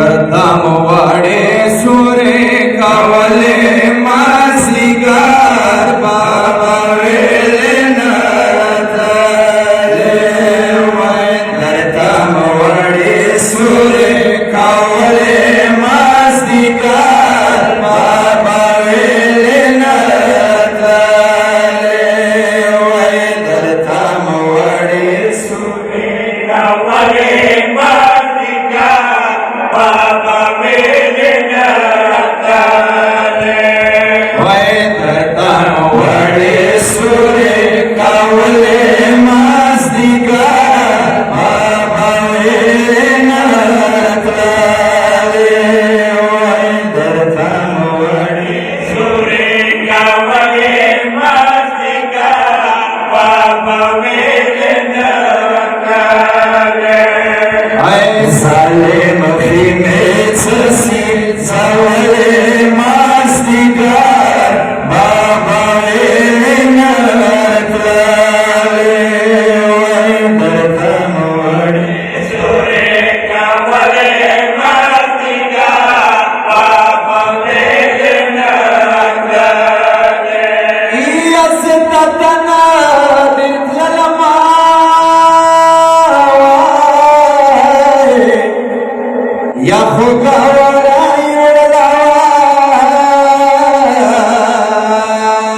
करताम वाडे सुरे कावले मासिगार बाबा वेले नरतले वय करताम वाडे सुरे कावले मासिगार बाबा वेले नरतले वय करताम वाडे सुरे कावले बाबा मेरे नरतले वय धरताम वडे सुरे कावले मास्तिकार बाबा मेरे नरतले वय धरताम वडे सुरे कावले मास्तिकार बाबा मेरे नरतले साले मफी में ससी सावले मास्तिकार बाबा वेले नरतले वय धरताम वडे सुरे कावले मास्तिकार बाबा वेले नरतले यस ततना दिलमा या खुदावरा युडला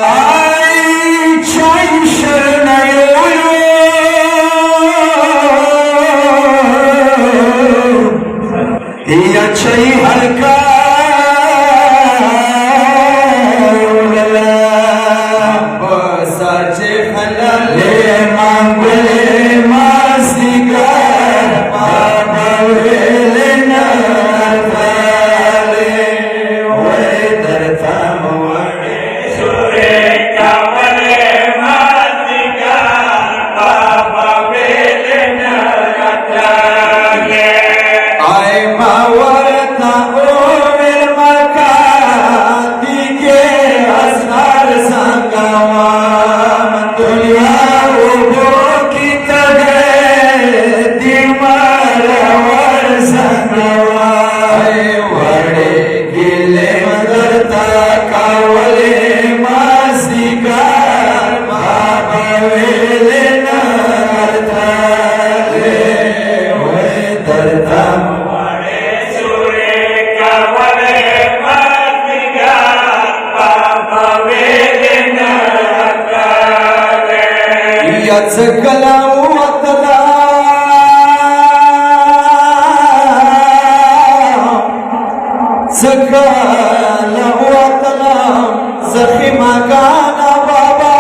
आई चाय शरणय या चाय हलका युडला बसाचे फलले मांगले मासिगार बाबा वेले सकला वतला सकला वतला सखी मकाना बाबा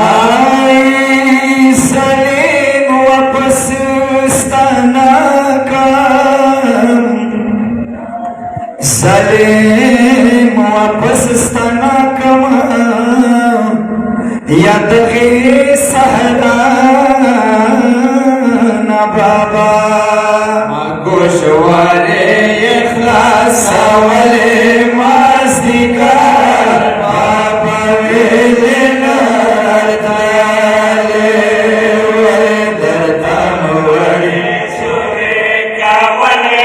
आई सलीम वापस स्तना काम सलीम वापस स्तना कम याद सहरा ना बाबा गोशवारे इखलास सावले मास्तिकार बाबा वेले नरतले वय धरताम वडे सुरे कावले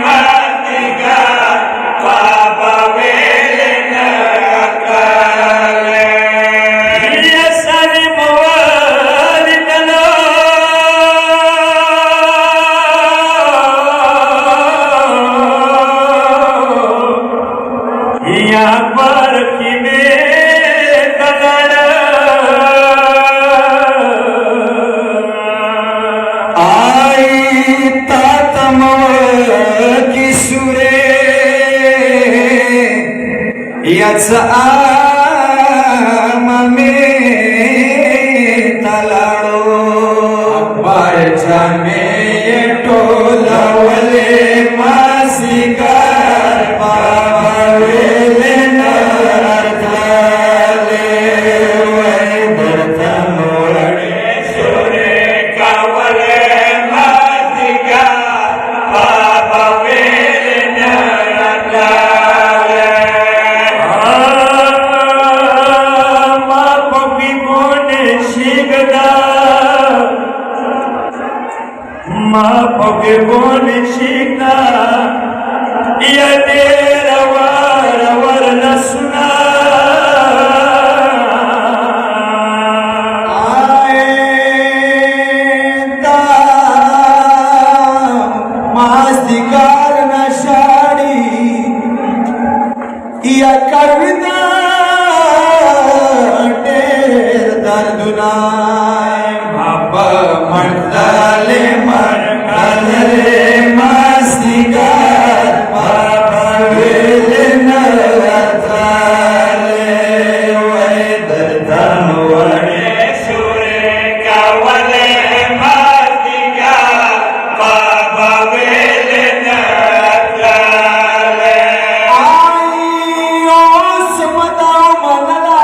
मास्तिकार बाबा वेले नरतले याचा आमामे तलाडो बाळच्या मे टोलावले मासिगार बाबा वेले नरतले वय धरताम वडे सुरे कावले मासिगार बाबा वेले नरतले ما پوکې بونې شیکنا یا ډېر ور نسنا آئندا مازدیګر نشاړي یا کړویدا ډېر دردونه په منډلې مرغلې مازدیګر په ویلې نه راتلې وای درته وړې سورې کولې مازدیګر په ویلې نه راتلې اوس مدا منلا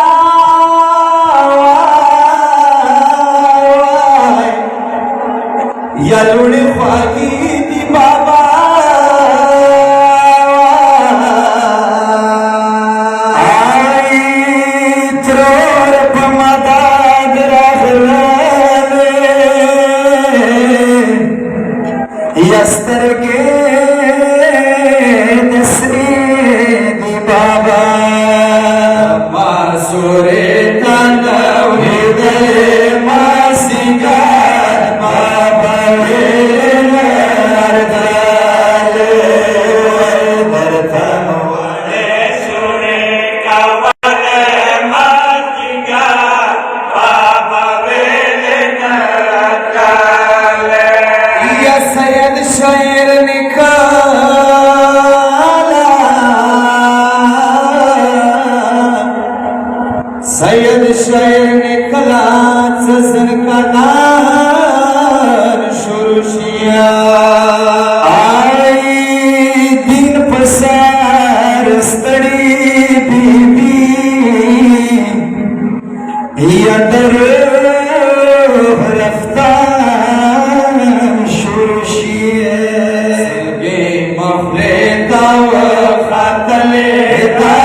یا لوړې خواږي دي بابا ترور په مدد راغلې یا سترګې د سرې دي بابا ما سورې تنه ولیدلې مازدیګر بابا ویلې راتلې وای درته وړې سورې کولې مازدیګر بابا ویلې راتلې یا سید شاعر نکالا سید شاعر نکلا سزن کدار شروشیا آئی دین پسار ستڑی بی بی یا در رفتار شروشیه سلگی مفلی داو خاتلی دا